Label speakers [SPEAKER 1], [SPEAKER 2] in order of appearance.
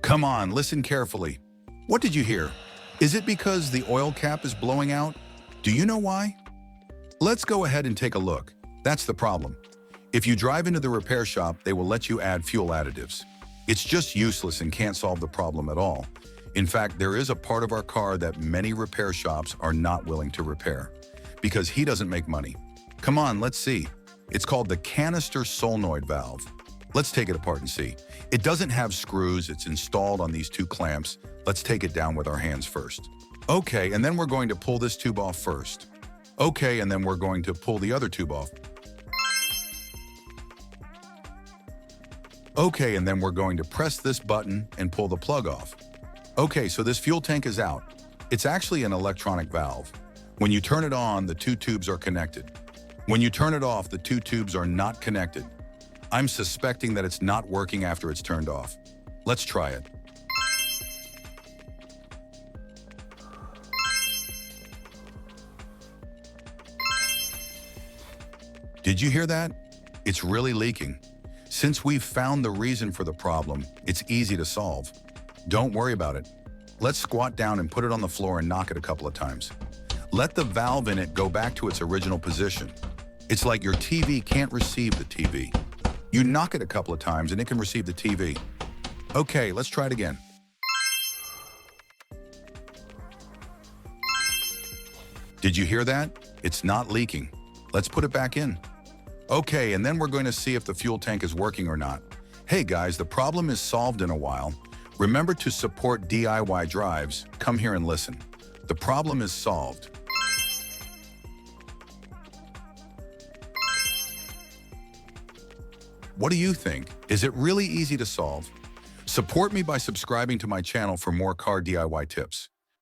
[SPEAKER 1] Come on, listen carefully. What did you hear? Is it because the oil cap is blowing out? Do you know why? Let's go ahead and take a look. That's the problem. If you drive into the repair shop, they will let you add fuel additives. It's just useless and can't solve the problem at all. In fact, there is a part of our car that many repair shops are not willing to repair because he doesn't make money. Come on, let's see. It's called the canister solenoid valve. Let's take it apart and see. It doesn't have screws, it's installed on these two clamps. Let's take it down with our hands first. Okay, and then we're going to pull this tube off first. Okay, and then we're going to pull the other tube off. Okay, and then we're going to press this button and pull the plug off. Okay, so this fuel tank is out. It's actually an electronic valve. When you turn it on, the two tubes are connected. When you turn it off, the two tubes are not connected. I'm suspecting that it's not working after it's turned off. Let's try it. Did you hear that? It's really leaking. Since we've found the reason for the problem, it's easy to solve. Don't worry about it. Let's squat down and put it on the floor and knock it a couple of times. Let the valve in it go back to its original position. It's like your TV can't receive the TV. You knock it a couple of times and it can receive the TV. Okay, let's try it again. Did you hear that? It's not leaking. Let's put it back in. Okay, and then we're going to see if the fuel tank is working or not. Hey guys, the problem is solved in a while. Remember to support DIY drives. Come here and listen. The problem is solved. What do you think? Is it really easy to solve? Support me by subscribing to my channel for more car DIY tips.